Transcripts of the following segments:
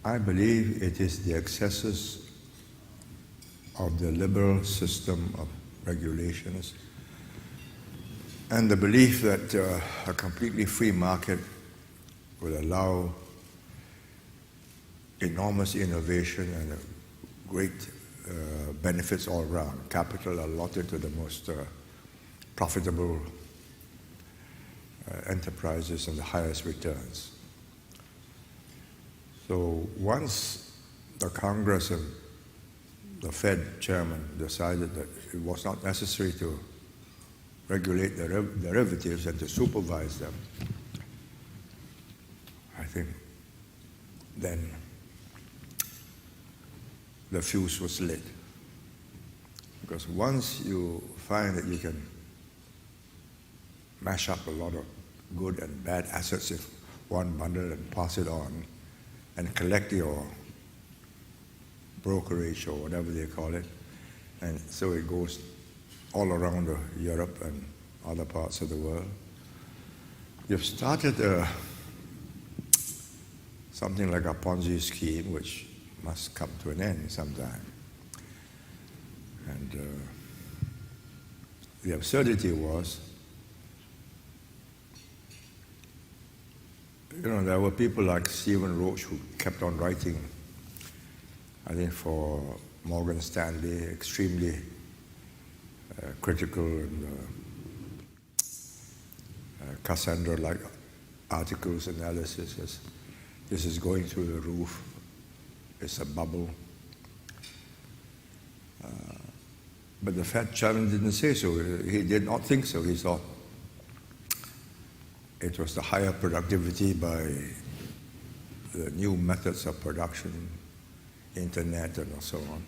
I believe it is the excesses of the liberal system of regulations and the belief that a completely free market will allow enormous innovation and great benefits all around, capital allotted to the most profitable enterprises and the highest returns. So once the Congress and the Fed chairman decided that it was not necessary to regulate the derivatives and to supervise them, I think then the fuse was lit. Because once you find that you can mash up a lot of good and bad assets in one bundle and pass it on and collect your brokerage or whatever they call it, and so it goes all around Europe and other parts of the world, you've started something like a Ponzi scheme which must come to an end sometime. And the absurdity was, there were people like Stephen Roach who kept on writing, I think for Morgan Stanley, extremely critical and Cassandra-like articles, analysis. As this is going through the roof, it's a bubble. But the Fed chairman didn't say so. He did not think so. He thought it was the higher productivity by the new methods of production, internet and so on.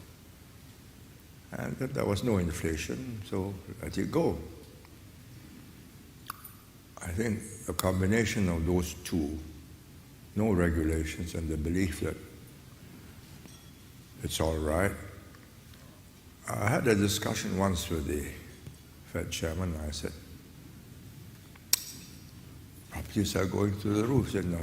And that there was no inflation, so let it go. I think a combination of those two, no regulations and the belief that it's all right. I had a discussion once with the Fed chairman. I said, properties are going through the roof. He said, no.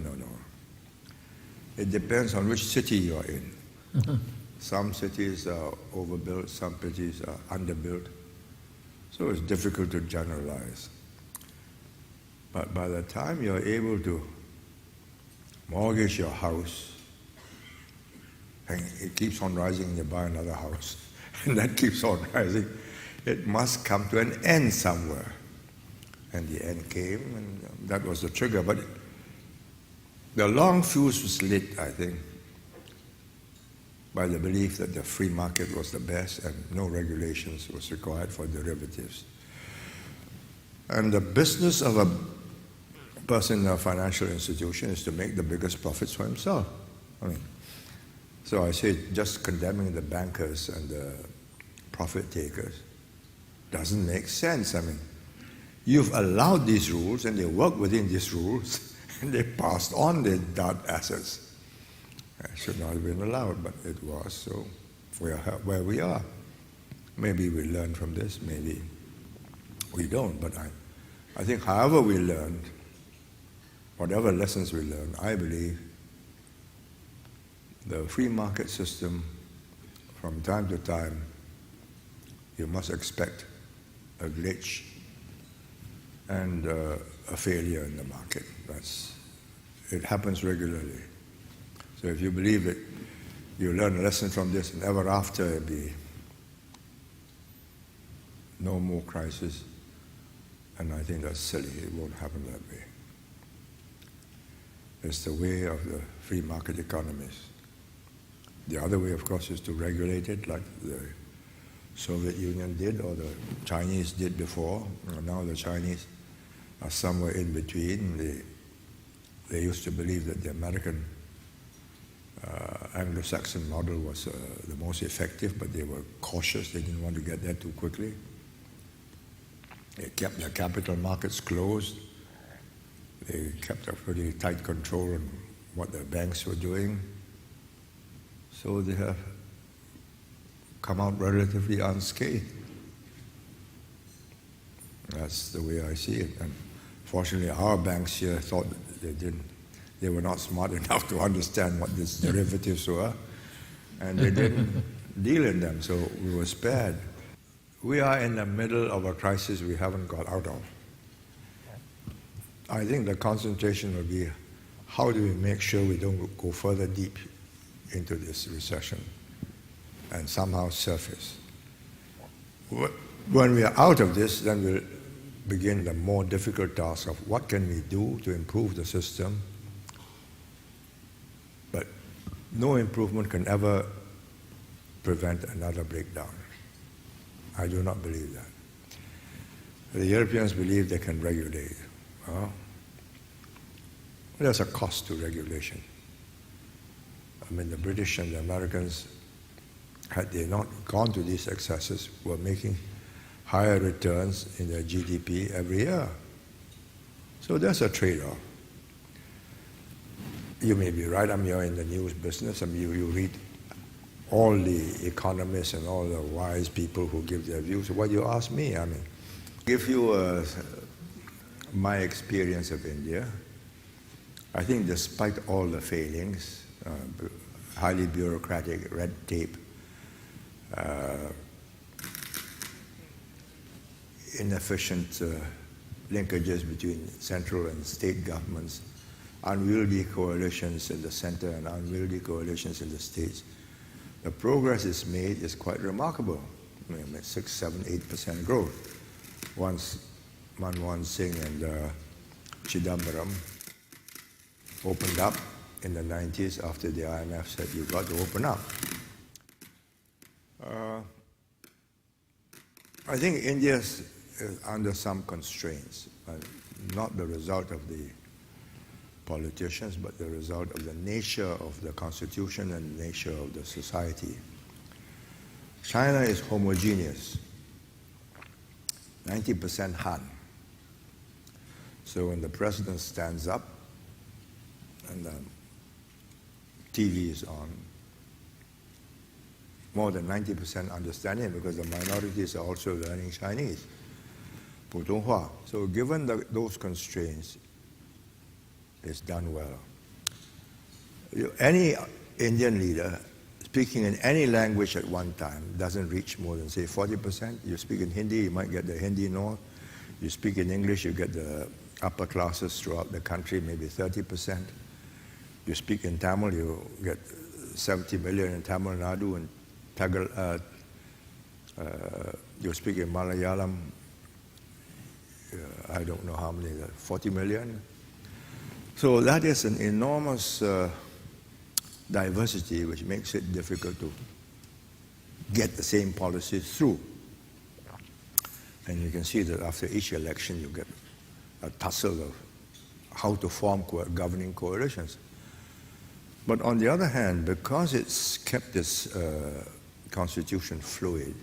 It depends on which city you're in. Mm-hmm. Some cities are overbuilt, some cities are underbuilt. So it's difficult to generalize. But by the time you're able to mortgage your house, and it keeps on rising and you buy another house, and that keeps on rising, it must come to an end somewhere. And the end came, and that was the trigger. But the long fuse was lit, I think, by the belief that the free market was the best and no regulations was required for derivatives. And the business of a person in a financial institution is to make the biggest profits for himself. So I say just condemning the bankers and the profit takers doesn't make sense. You've allowed these rules and they work within these rules and they passed on their dark assets. It should not have been allowed, but it was, so we are where we are. Maybe we learn from this, maybe we don't, but I think however we learned, whatever lessons we learned, I believe the free market system, from time to time, you must expect a glitch and a failure in the market. It happens regularly. So if you believe that you learn a lesson from this and ever after it'll be no more crisis, and I think that's silly. It won't happen that way. It's the way of the free market economies. The other way, of course, is to regulate it like the Soviet Union did or the Chinese did before. Now the Chinese are somewhere in between. They used to believe that the American Anglo-Saxon model was the most effective, but they were cautious. They didn't want to get there too quickly. They kept their capital markets closed. They kept a pretty tight control on what the banks were doing. So they have come out relatively unscathed. That's the way I see it. And fortunately, our banks here thought they They were not smart enough to understand what these derivatives were, and they didn't deal in them, so we were spared. We are in the middle of a crisis we haven't got out of. I think the concentration will be how do we make sure we don't go further deep into this recession and somehow surface. When we are out of this, then we'll begin the more difficult task of what can we do to improve the system. But no improvement can ever prevent another breakdown. I do not believe that. The Europeans believe they can regulate. Well, there's a cost to regulation. I mean, the British and the Americans, had they not gone to these excesses, were making higher returns in their GDP every year. So there's a trade-off. You may be right, you're in the news business, you read all the economists and all the wise people who give their views. What do you ask me? Give you my experience of India. I think despite all the failings, highly bureaucratic, red tape, inefficient linkages between central and state governments, unwieldy coalitions in the center and unwieldy coalitions in the states, the progress is made is quite remarkable. 6, 7, 8% growth. Once Manmohan Singh and Chidambaram opened up in the 90s after the IMF said, you've got to open up. I think India is under some constraints, not the result of the politicians, but the result of the nature of the constitution and the nature of the society. China is homogeneous, 90% Han. So when the president stands up and the TV is on, more than 90% understand him because the minorities are also learning Chinese, Putonghua. So given those constraints, it's done well. Any Indian leader speaking in any language at one time doesn't reach more than, say, 40%. You speak in Hindi, you might get the Hindi North. You speak in English, you get the upper classes throughout the country, maybe 30%. You speak in Tamil, you get 70 million in Tamil Nadu, and you speak in Malayalam, I don't know how many, 40 million. So that is an enormous diversity which makes it difficult to get the same policies through. And you can see that after each election you get a tussle of how to form governing coalitions. But on the other hand, because it's kept this constitution fluid,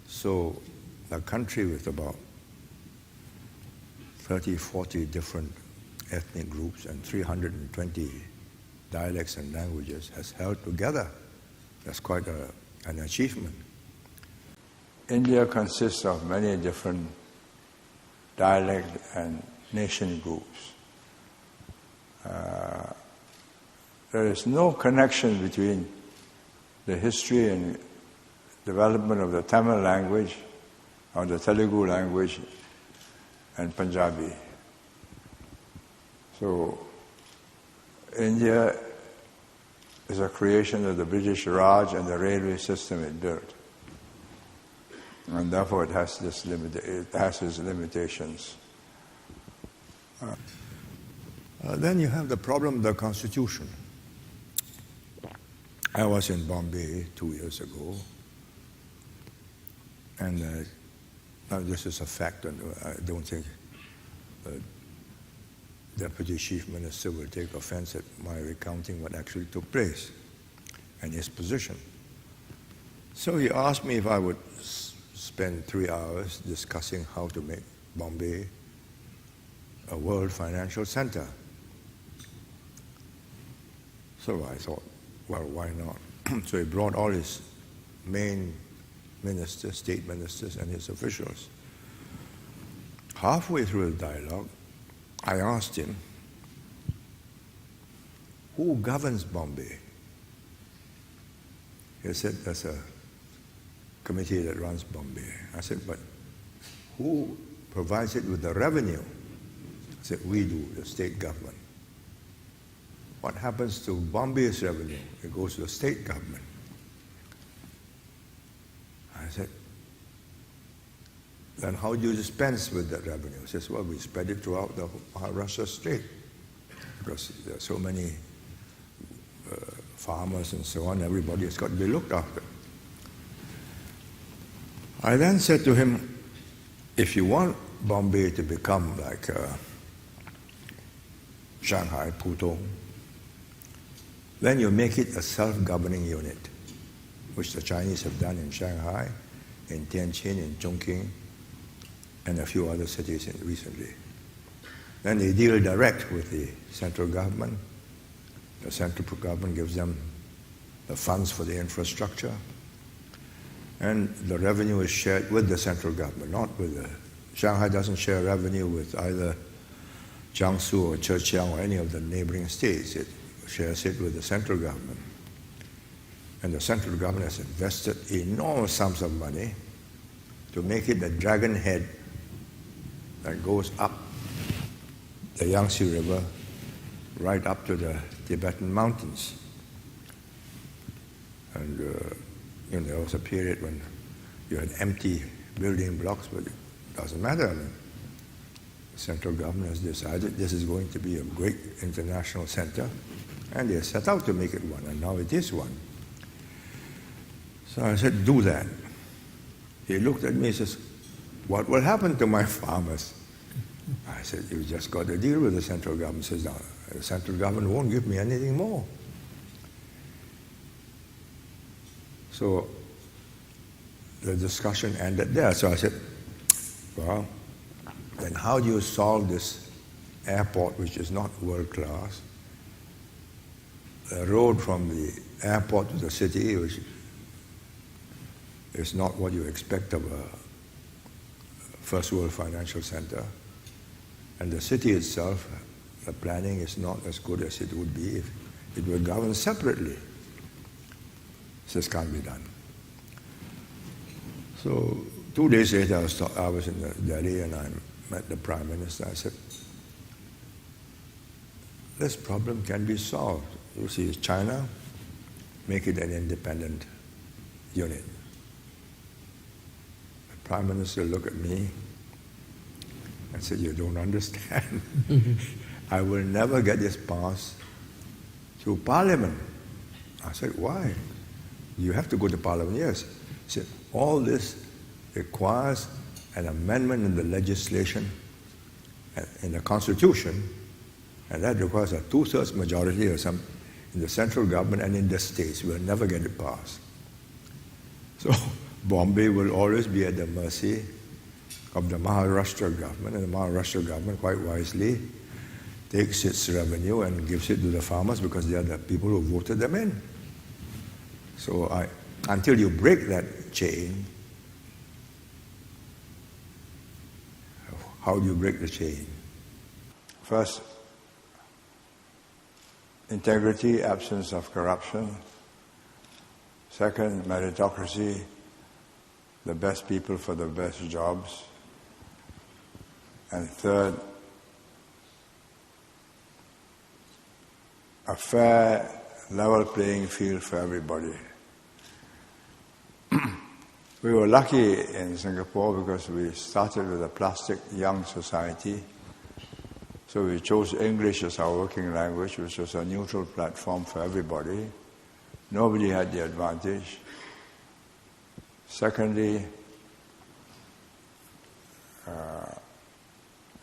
so a country with about 30, 40 different ethnic groups and 320 dialects and languages has held together. That's quite an achievement. India consists of many different dialect and nation groups. There is no connection between the history and development of the Tamil language or the Telugu language and Punjabi. So India is a creation of the British Raj and the railway system it built. And therefore it has its limitations. Then you have the problem of the constitution. I was in Bombay 2 years ago, and this is a fact, and I don't think Deputy Chief Minister will take offense at my recounting what actually took place and his position. So he asked me if I would spend 3 hours discussing how to make Bombay a world financial center. So I thought, well, why not? So he brought all his main ministers, state ministers, and his officials. Halfway through the dialogue, I asked him, who governs Bombay? He said, there's a committee that runs Bombay. I said, but who provides it with the revenue? I said, we do, the state government. What happens to Bombay's revenue? It goes to the state government. I said, then how do you dispense with that revenue? He says, well, we spread it throughout the Maharashtra state because there are so many farmers and so on, everybody has got to be looked after. I then said to him, if you want Bombay to become like Shanghai, Pudong, then you make it a self-governing unit, which the Chinese have done in Shanghai, in Tianjin, in Chongqing, and a few other cities recently. Then they deal direct with the central government. The central government gives them the funds for the infrastructure, and the revenue is shared with the central government, not with the... Shanghai doesn't share revenue with either Jiangsu or Zhejiang or any of the neighboring states. It shares it with the central government. And the central government has invested enormous sums of money to make it a dragon head that goes up the Yangtze River right up to the Tibetan mountains. And there was a period when you had empty building blocks, but it doesn't matter. I mean, the central government has decided this is going to be a great international center, and they set out to make it one, and now it is one. So I said, do that. He looked at me and says, what will happen to my farmers? I said, you just got to deal with the central government. He says, no, the central government won't give me anything more. So the discussion ended there. So I said, well, then how do you solve this airport, which is not world class? The road from the airport to the city, which is not what you expect of a first world financial center. And the city itself, the planning is not as good as it would be if it were governed separately. This can't be done. So 2 days later, I was in Delhi and I met the Prime Minister. I said, this problem can be solved. You see, China, make it an independent unit. The Prime Minister looked at me and said, you don't understand. I will never get this passed through Parliament. I said, why? You have to go to Parliament. Yes. He said, all this requires an amendment in the legislation, in the Constitution, and that requires a 2/3 majority or some in the central government and in the states. We'll never get it passed. So Bombay will always be at the mercy of the Maharashtra government, and the Maharashtra government quite wisely takes its revenue and gives it to the farmers because they are the people who voted them in. So until you break that chain, how do you break the chain? First, integrity, absence of corruption. Second, meritocracy, the best people for the best jobs. And third, a fair, level playing field for everybody. We were lucky in Singapore because we started with a plastic young society. So we chose English as our working language, which was a neutral platform for everybody. Nobody had the advantage. Secondly,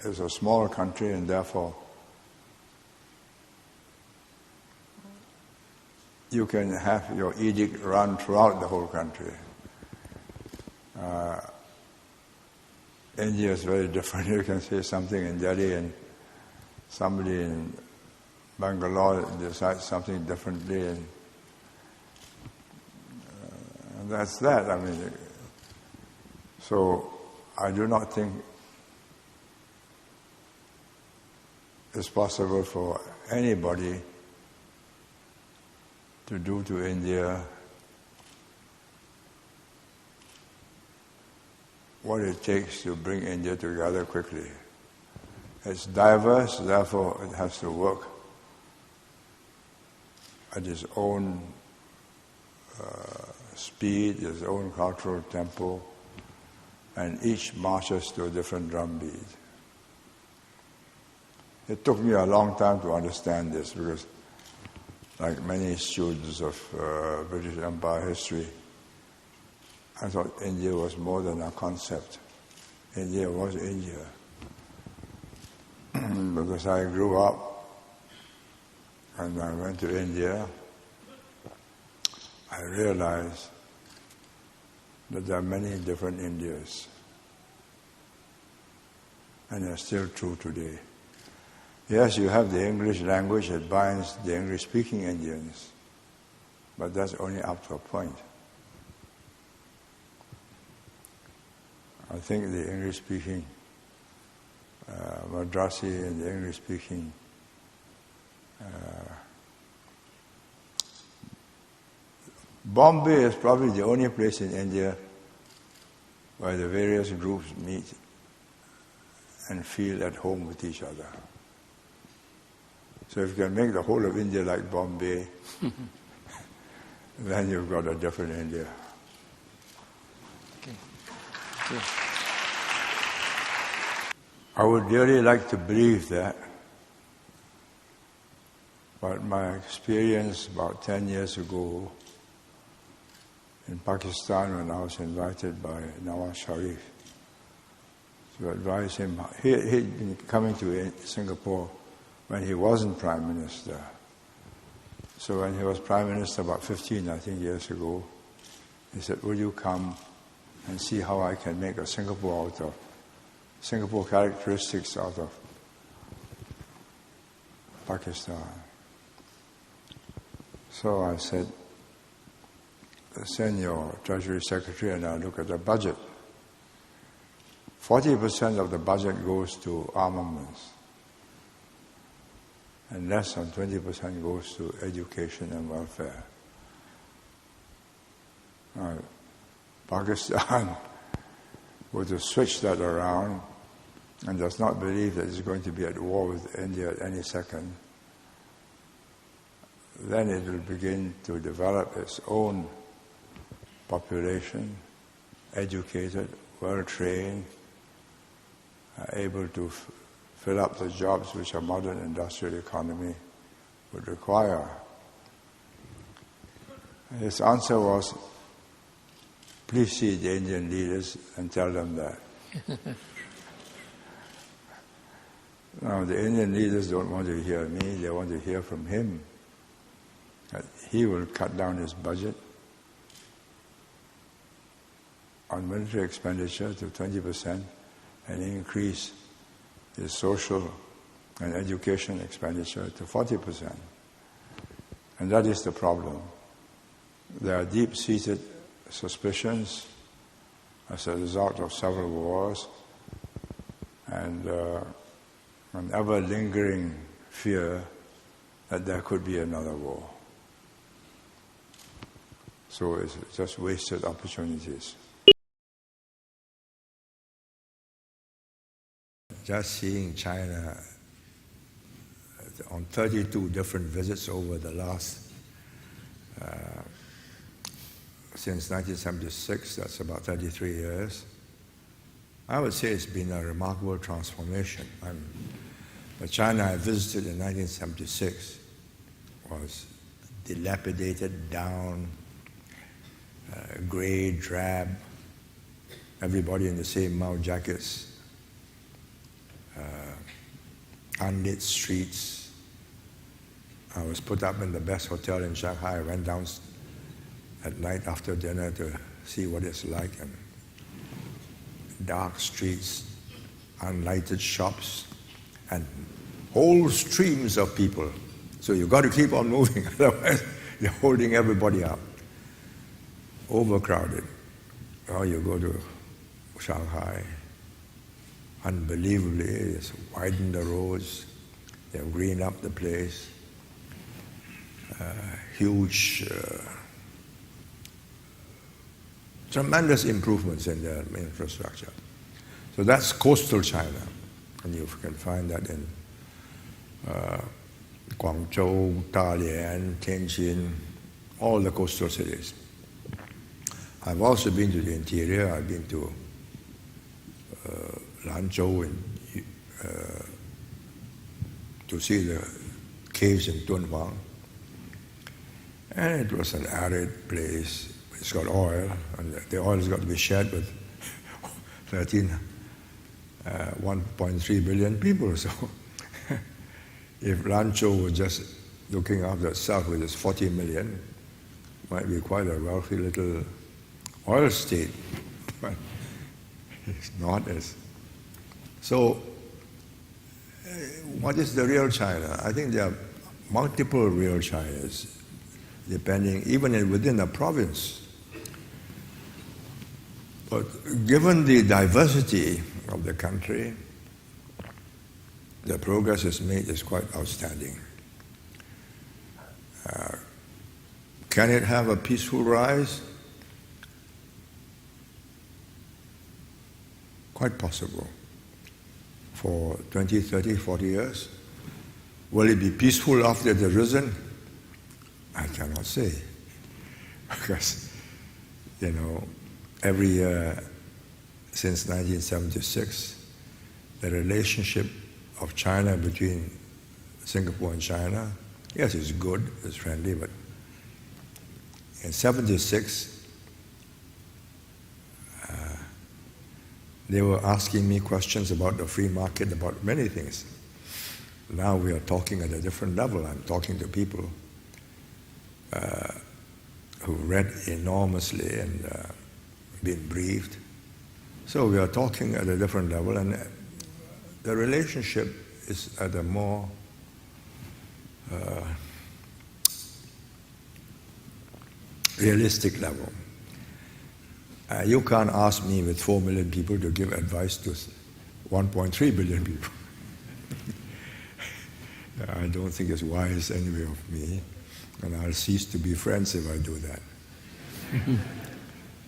it's a small country and therefore you can have your edict run throughout the whole country. India is very different. You can say something in Delhi and somebody in Bangalore decides something differently, and that's that. I mean, so I do not think it's possible for anybody to do to India what it takes to bring India together quickly. It's diverse, therefore it has to work at its own speed, its own cultural tempo, and each marches to a different drum beat. It took me a long time to understand this because, like many students of British Empire history, I thought India was more than a concept. India was India. Because I grew up and I went to India, I realized that there are many different Indias. And they're still true today. Yes, you have the English language that binds the English-speaking Indians, but that's only up to a point. I think the English-speaking Madrasi and the English-speaking Bombay is probably the only place in India where the various groups meet and feel at home with each other. So if you can make the whole of India like Bombay, then you've got a different India. Okay. I would really like to believe that, but my experience about 10 years ago in Pakistan when I was invited by Nawaz Sharif to advise him. He'd been coming to Singapore when he wasn't Prime Minister. So when he was Prime Minister about 15, I think, years ago, he said, "Will you come and see how I can make a Singapore characteristics out of Pakistan?" So I said, "Send your Treasury Secretary and I'll look at the budget." 40% of the budget goes to armaments, and less than 20% goes to education and welfare. Pakistan were to switch that around and does not believe that it's going to be at war with India at any second, then it will begin to develop its own population, educated, well-trained, able to fill up the jobs which a modern industrial economy would require. His answer was, "Please see the Indian leaders and tell them that." Now, the Indian leaders don't want to hear me, they want to hear from him. That he will cut down his budget on military expenditure to 20% and increase his social and education expenditure to 40%. And that is the problem. There are deep-seated suspicions as a result of several wars and an ever-lingering fear that there could be another war. So it's just wasted opportunities. Just seeing China on 32 different visits over the last, since 1976, that's about 33 years, I would say it's been a remarkable transformation. The China I visited in 1976 was dilapidated, down, gray, drab, everybody in the same mouth jackets, unlit streets. I was put up in the best hotel in Shanghai. I went down at night after dinner to see what it's like, and dark streets, unlighted shops, and whole streams of people. So you've got to keep on moving, otherwise you're holding everybody up. Overcrowded. Oh, you go to Shanghai, unbelievably, it's widened the roads, they've greened up the place. huge, tremendous improvements in their infrastructure. So that's coastal China, and you can find that in Guangzhou, Dalian, Tianjin, all the coastal cities. I've also been to the interior. I've been to Lanzhou and to see the caves in Dunhuang. And it was an arid place. It's got oil, and the oil has got to be shared with 1.3 billion people. So if Lanzhou was just looking after itself with its 40 million, it might be quite a wealthy little oil state. But it's not as. So what is the real China? I think there are multiple real Chinas, depending, even within a province. But given the diversity of the country, the progress is made is quite outstanding. Can it have a peaceful rise? Quite possible. For 20, 30, 40 years. Will it be peaceful after it has risen? I cannot say. Because, every year since 1976, the relationship of China between Singapore and China, yes, it's good, it's friendly, but in 76, they were asking me questions about the free market, about many things. Now we are talking at a different level. I'm talking to people who read enormously and been briefed. So we are talking at a different level, and the relationship is at a more realistic level. You can't ask me with 4 million people to give advice to 1.3 billion people. I don't think it's wise anyway of me, and I'll cease to be friends if I do that.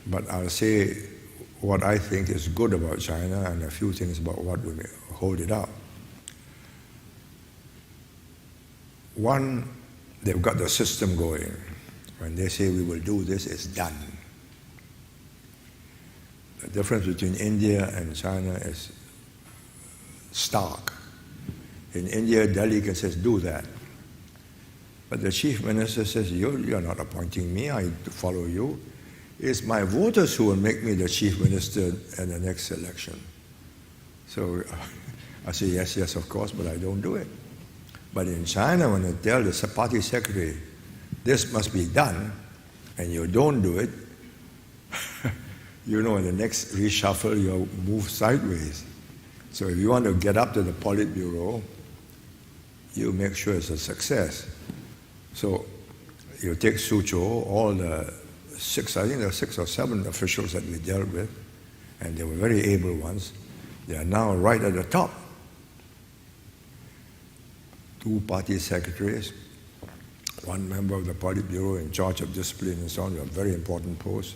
But I'll say what I think is good about China and a few things about what will hold it up. One, they've got the system going. When they say we will do this, it's done. The difference between India and China is stark. In India, delegate says, do that. But the chief minister says, you're not appointing me, I follow you. It's my voters who will make me the chief minister in the next election. So I say, yes, of course, but I don't do it. But in China, when they tell the party secretary, this must be done, and you don't do it, in the next reshuffle, you'll move sideways. So if you want to get up to the Politburo, you make sure it's a success. So you take Suzhou, all the I think there are 6 or 7 officials that we dealt with, and they were very able ones. They are now right at the top. 2 party secretaries, 1 member of the Politburo in charge of discipline and so on, a very important post.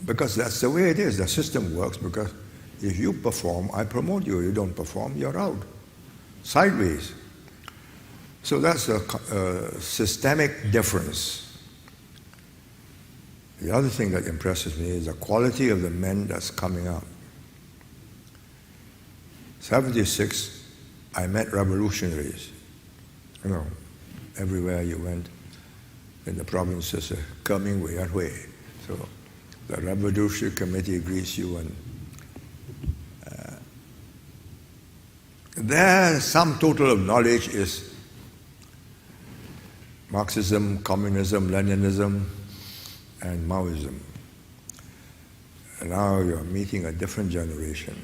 Because that's the way it is. The system works because if you perform, I promote you. You don't perform, you're out. Sideways. So that's a systemic difference. The other thing that impresses me is the quality of the men that's coming up. 76, I met revolutionaries. Everywhere you went in the provinces, coming way and way. So the Revolutionary Committee greets you, and their sum total of knowledge is Marxism, Communism, Leninism, and Maoism. And now you're meeting a different generation.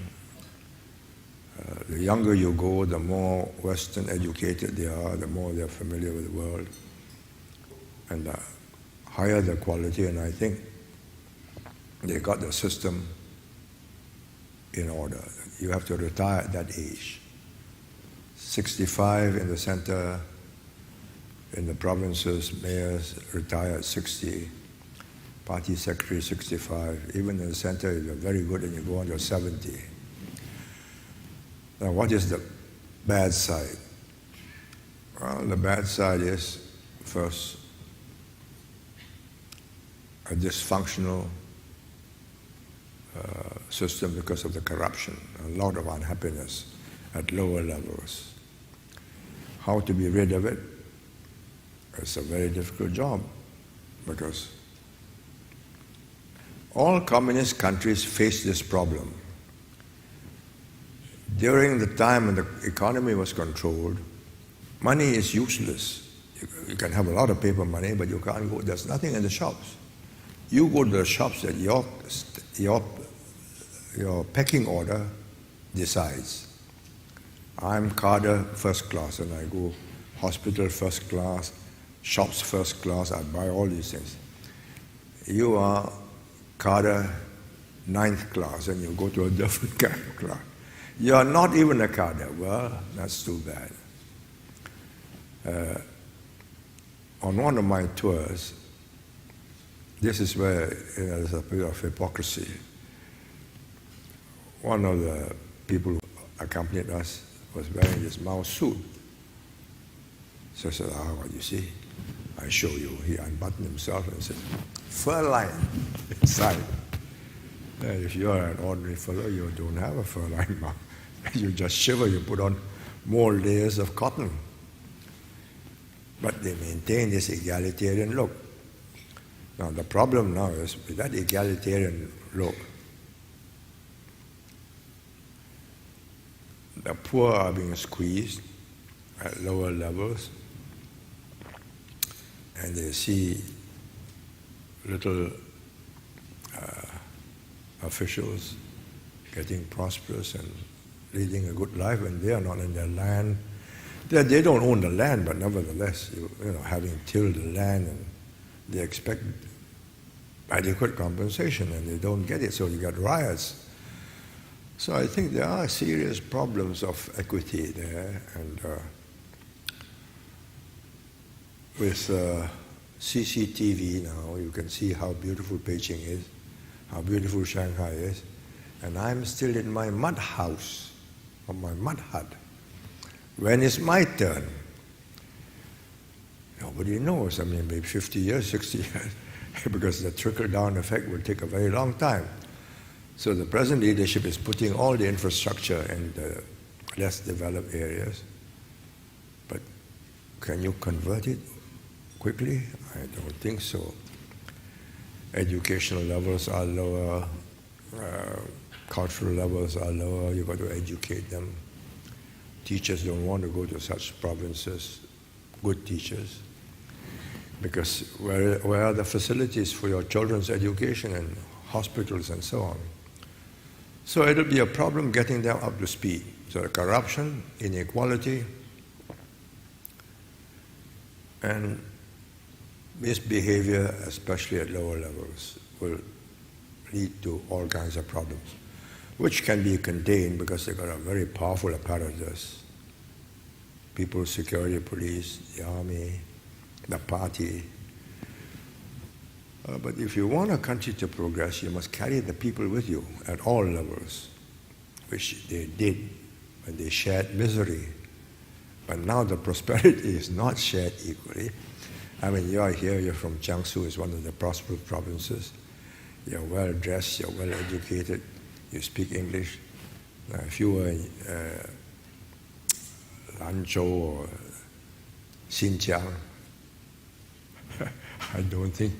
The younger you go, the more Western educated they are, the more they're familiar with the world, and the higher the quality, and I think they got the system in order. You have to retire at that age. 65 in the center, in the provinces, mayors retire at 60, party secretary 65, even in the center if you're very good and you go on to 70. Now what is the bad side? Well, the bad side is, first, a dysfunctional system because of the corruption, a lot of unhappiness at lower levels. How to be rid of it? It's a very difficult job because all communist countries face this problem. During the time when the economy was controlled, money is useless. You can have a lot of paper money, but you can't go, there's nothing in the shops. You go to the shops that your pecking order decides. I'm cadre first class and I go hospital first class, shops first class, I buy all these things. You are cadre 9th class and you go to a different kind of class. You are not even a cadre. Well, that's too bad. On one of my tours, this is where there's a bit of hypocrisy. One of the people who accompanied us was wearing this mouse suit. So I said, well, you see, I show you. He unbuttoned himself and said, fur line inside. If you're an ordinary fellow, you don't have a fur line mouse. You just shiver, you put on more layers of cotton. But they maintain this egalitarian look. Now the problem now is with that egalitarian look, the poor are being squeezed at lower levels, and they see little officials getting prosperous and leading a good life, and they are not in their land. They don't own the land, but nevertheless, having tilled the land, and they expect adequate compensation, and they don't get it, so you get riots. So I think there are serious problems of equity there, and with CCTV now, you can see how beautiful Beijing is, how beautiful Shanghai is, and I'm still in my mud house, or my mud hut. When is my turn? Nobody knows. I mean, maybe 50 years, 60 years, because the trickle-down effect will take a very long time. So the present leadership is putting all the infrastructure in the less developed areas. But can you convert it quickly? I don't think so. Educational levels are lower, cultural levels are lower, you've got to educate them. Teachers don't want to go to such provinces, good teachers, because where are the facilities for your children's education and hospitals and so on? So it'll be a problem getting them up to speed. So corruption, inequality, and misbehavior, especially at lower levels, will lead to all kinds of problems, which can be contained because they've got a very powerful apparatus. People's security police, the army, the party. But if you want a country to progress, you must carry the people with you at all levels, which they did when they shared misery. But now the prosperity is not shared equally. I mean, you are here, you're from Jiangsu, it's one of the prosperous provinces. You're well dressed, you're well educated, you speak English. If you were in Lanzhou or Xinjiang, I don't think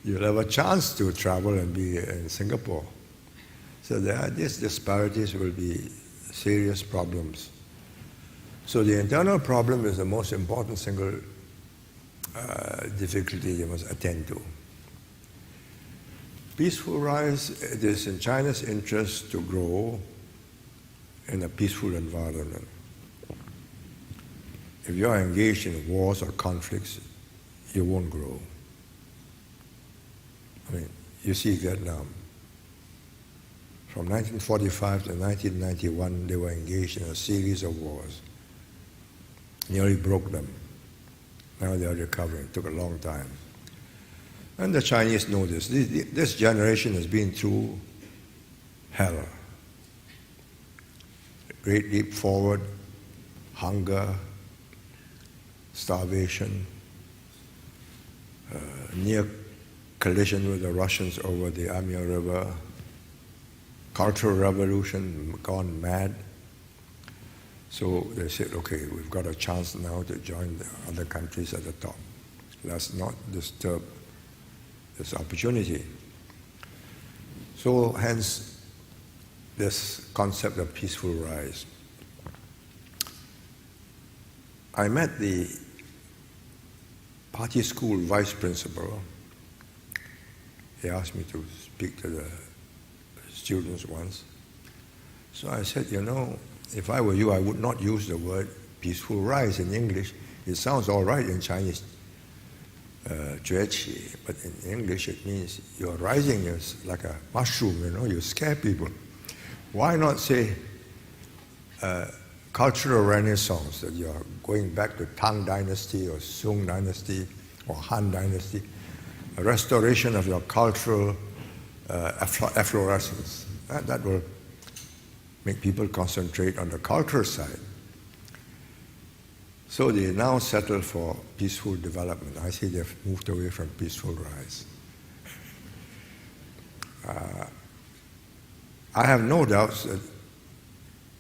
you'll have a chance to travel and be in Singapore. So these disparities will be serious problems. So the internal problem is the most important single difficulty you must attend to. Peaceful rise, it is in China's interest to grow in a peaceful environment. If you are engaged in wars or conflicts, you won't grow. I mean, you see Vietnam. From 1945 to 1991, they were engaged in a series of wars. nearly broke them. Now they are recovering. It took a long time. And the Chinese know this. This generation has been through hell. Great leap forward, hunger, starvation, near collision with the Russians over the Amur River, cultural revolution, gone mad. So they said, okay, we've got a chance now to join the other countries at the top. Let's not disturb this opportunity. So hence this concept of peaceful rise. I met the party school vice principal. He asked me to speak to the students once. So I said, you know, if I were you, I would not use the word peaceful rise in English. It sounds all right in Chinese, 崛起, but in English it means you're rising, it's like a mushroom, you know, you scare people. Why not say cultural renaissance, that you're going back to Tang Dynasty or Sung Dynasty or Han Dynasty, a restoration of your cultural efflorescence. That will make people concentrate on the cultural side. So they now settle for peaceful development. I see they've moved away from peaceful rise. I have no doubts that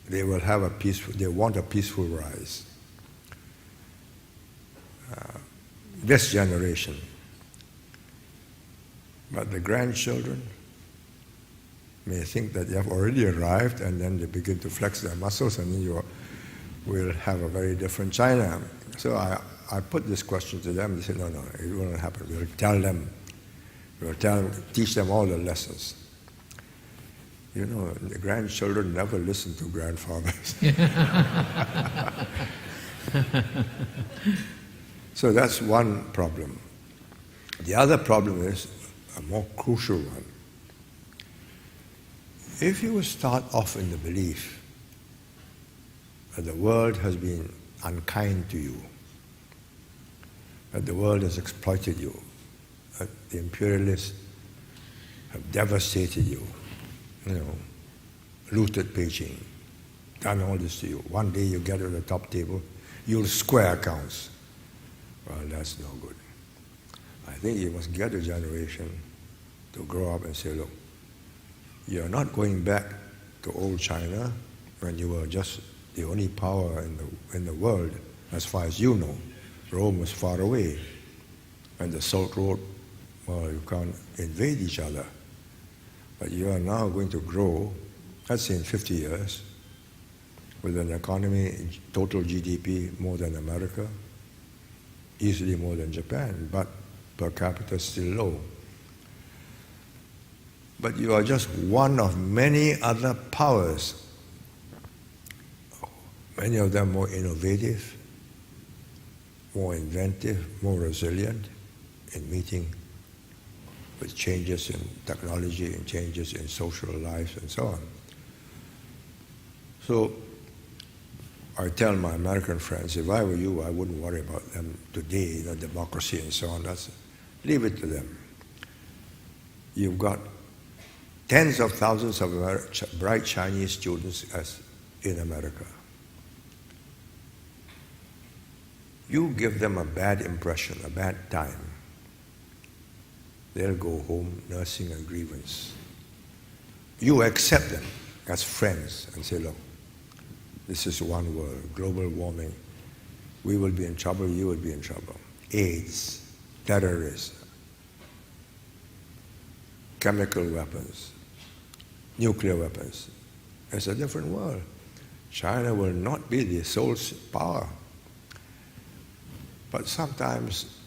they will have they want a peaceful rise. This generation. But the grandchildren may think that they have already arrived, and then they begin to flex their muscles, and then you will have a very different China. So I put this question to them. They said, no, it won't happen. We'll tell them. Teach them all the lessons. You know, the grandchildren never listen to grandfathers. So that's one problem. The other problem is a more crucial one. If you start off in the belief that the world has been unkind to you, that the world has exploited you, that the imperialists have devastated you, you know, looted Beijing, done all this to you. One day you get to the top table, you'll square accounts. Well, that's no good. I think you must get a generation to grow up and say, look, you're not going back to old China when you were just the only power in the world, as far as you know. Rome was far away. And the Silk Road, well, you can't invade each other. But you are now going to grow, let's say in 50 years, with an economy, total GDP more than America, easily more than Japan, but per capita still low. But you are just one of many other powers, many of them more innovative, more inventive, more resilient in meeting with changes in technology and changes in social lives and so on. So I tell my American friends, if I were you, I wouldn't worry about them today, democracy and so on. Leave it to them. You've got tens of thousands of bright Chinese students as in America. You give them a bad impression, a bad time, they'll go home nursing a grievance. You accept them as friends and say, look, this is one world, global warming. We will be in trouble, you will be in trouble. AIDS, terrorists, chemical weapons, nuclear weapons. It's a different world. China will not be the sole power. But sometimes,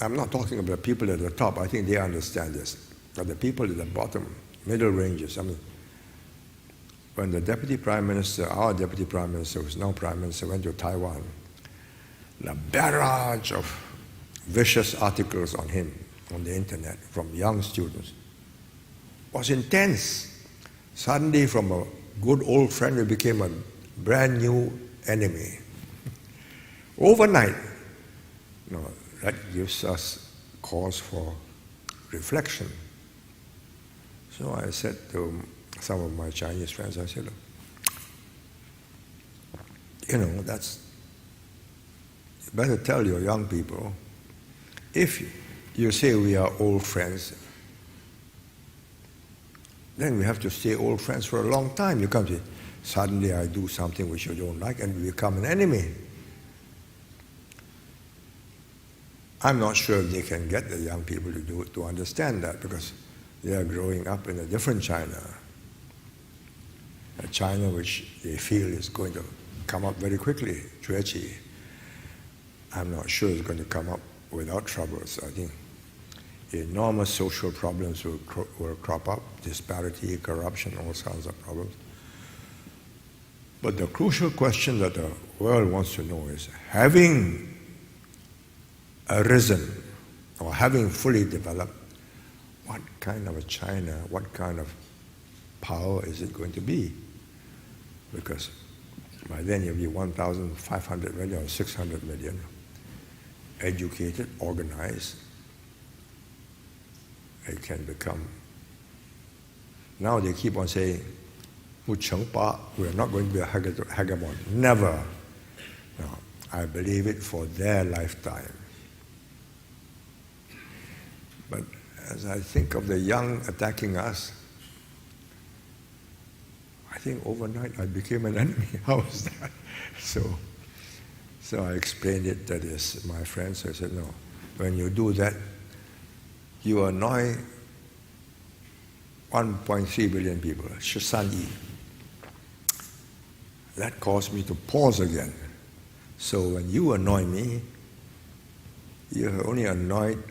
I'm not talking about the people at the top, I think they understand this. But the people at the bottom, middle ranges, I mean, when the Deputy Prime Minister, our Deputy Prime Minister, who's now Prime Minister, went to Taiwan, the barrage of vicious articles on him on the internet from young students was intense. Suddenly, from a good old friend, we became a brand new enemy. overnight. That gives us cause for reflection. So I said to some of my Chinese friends, I said, you better tell your young people, if you say we are old friends, then we have to stay old friends for a long time. You can't say, suddenly I do something which you don't like and we become an enemy. I'm not sure if they can get the young people to understand that, because they are growing up in a different China. A China which they feel is going to come up very quickly, 崛起. I'm not sure it's going to come up without troubles. I think enormous social problems will crop up, disparity, corruption, all kinds of problems. But the crucial question that the world wants to know is, having arisen or having fully developed, what kind of a China, what kind of power is it going to be? Because by then you'll be 1,500 million or 600 million, educated, organized. It can become. Now they keep on saying, we're not going to be a hegemon. Never. No, I believe it for their lifetime. But as I think of the young attacking us, I think overnight I became an enemy. How is that? So I explained it to my friends. I said, no, when you do that, you annoy 1.3 billion people, 13 亿. That caused me to pause again. So when you annoy me, you have only annoyed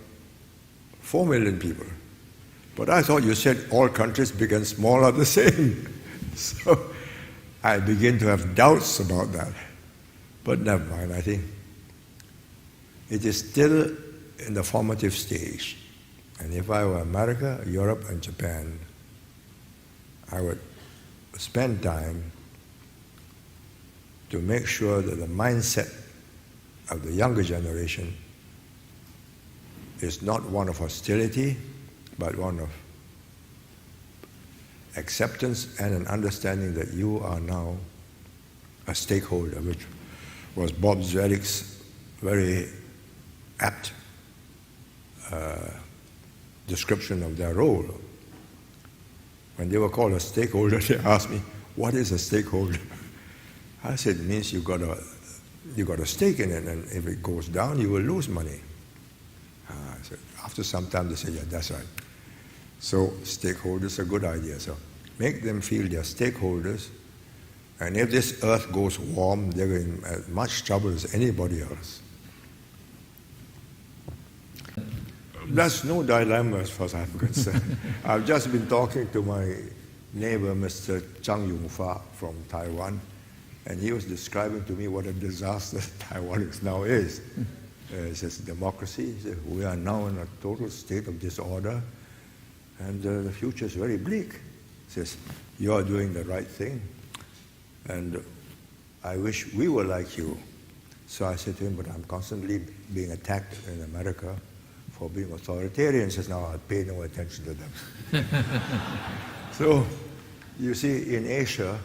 4 million people. But I thought you said all countries, big and small, are the same. So I begin to have doubts about that. But never mind, I think it is still in the formative stage. And if I were America, Europe, and Japan, I would spend time to make sure that the mindset of the younger generation is not one of hostility, but one of acceptance and an understanding that you are now a stakeholder, which was Bob Zwelig's very apt description of their role. When they were called a stakeholder, they asked me, what is a stakeholder? I said, it means you got a stake in it, and if it goes down, you will lose money. I said, after some time, they said, yeah, that's right. So stakeholders are a good idea. So make them feel they're stakeholders, and if this earth goes warm, they're in as much trouble as anybody else. That's no dilemma as far as I'm concerned. I've just been talking to my neighbor, Mr. Zhang Yongfa from Taiwan, and he was describing to me what a disaster Taiwan now is. He says, democracy, he says, we are now in a total state of disorder, and the future is very bleak. He says, you are doing the right thing, and I wish we were like you. So I said to him, but I'm constantly being attacked in America for being authoritarian. He says, no, I'll pay no attention to them. So, you see, in Asia,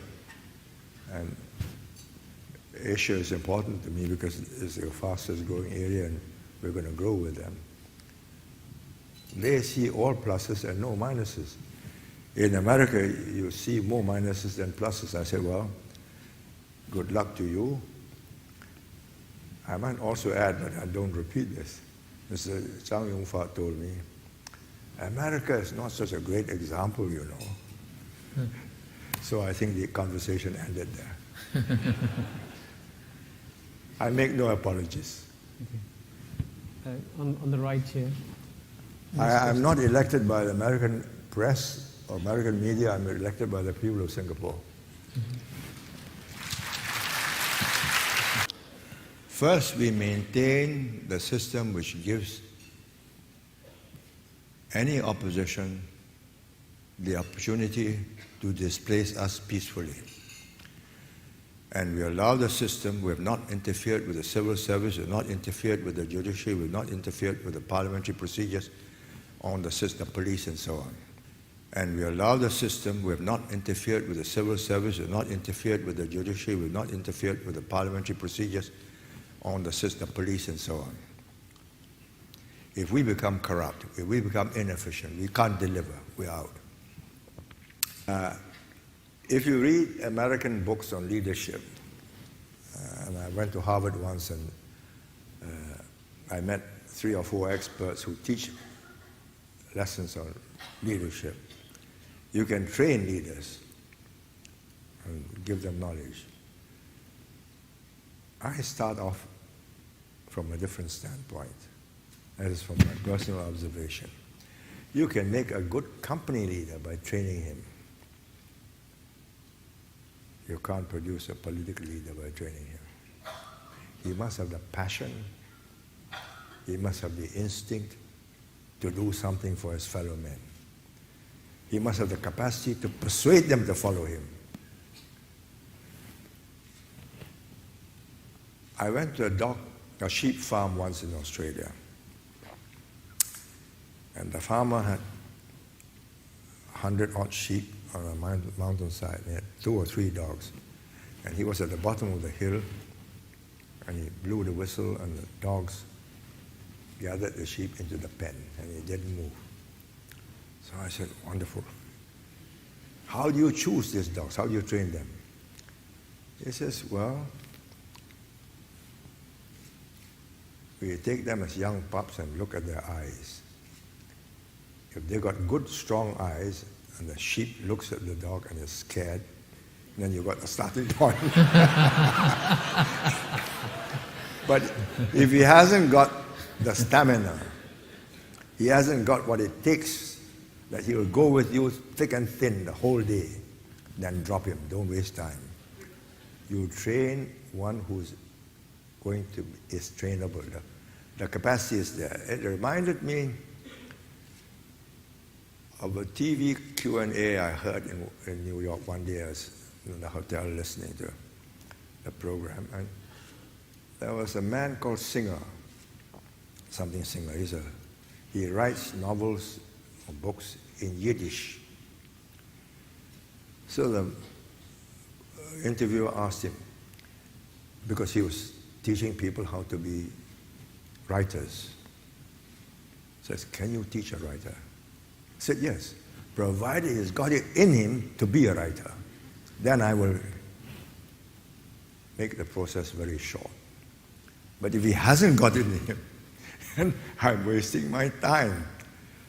and Asia is important to me because it's the fastest growing area and we're going to grow with them. They see all pluses and no minuses. In America, you see more minuses than pluses. I said, well, good luck to you. I might also add, but I don't repeat this. Mr. Zhang Yongfa told me, America is not such a great example, you know. So I think the conversation ended there. I make no apologies. Okay. On the right here. I'm not elected by the American press or American media. I'm elected by the people of Singapore. First, we maintain the system which gives any opposition the opportunity to displace us peacefully. And we allow the system. We have not interfered with the civil service. We have not interfered with the judiciary. We have not interfered with the parliamentary procedures on the system, the police and so on. And we allow the system. We have not interfered with the civil service. We have not interfered with the judiciary. We have not interfered with the parliamentary procedures on the system, the police and so on. If we become corrupt, if we become inefficient, we can't deliver, we're out. If you read American books on leadership, and I went to Harvard once and I met 3 or 4 experts who teach lessons on leadership. You can train leaders and give them knowledge. I start off from a different standpoint. That is from my personal observation. You can make a good company leader by training him. You can't produce a political leader by training him. He must have the passion, he must have the instinct to do something for his fellow men. He must have the capacity to persuade them to follow him. I went to a sheep farm once in Australia. And the farmer had 100-odd sheep on a mountainside. He had 2 or 3 dogs. And he was at the bottom of the hill, and he blew the whistle, and the dogs gathered the sheep into the pen, and he didn't move. So I said, wonderful. How do you choose these dogs? How do you train them? He says, well, we take them as young pups and look at their eyes. If they've got good, strong eyes, and the sheep looks at the dog and is scared, then you've got a starting point. But if he hasn't got the stamina, he hasn't got what it takes, that he will go with you thick and thin the whole day, then drop him. Don't waste time. You train one who's is trainable. The capacity is there. It reminded me of a TV Q&A I heard in New York one day. I was in the hotel listening to the program, and there was a man called Singer, something Singer. He writes novels or books in Yiddish. So the interviewer asked him, because he was teaching people how to be writers, says, can you teach a writer? He said, yes, provided he's got it in him to be a writer. Then I will make the process very short. But if he hasn't got it in him, then I'm wasting my time.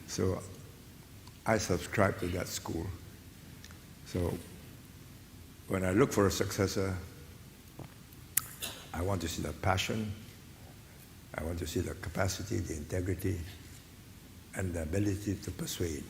So I subscribe to that school. So when I look for a successor, I want to see the passion, I want to see the capacity, the integrity, and the ability to persuade.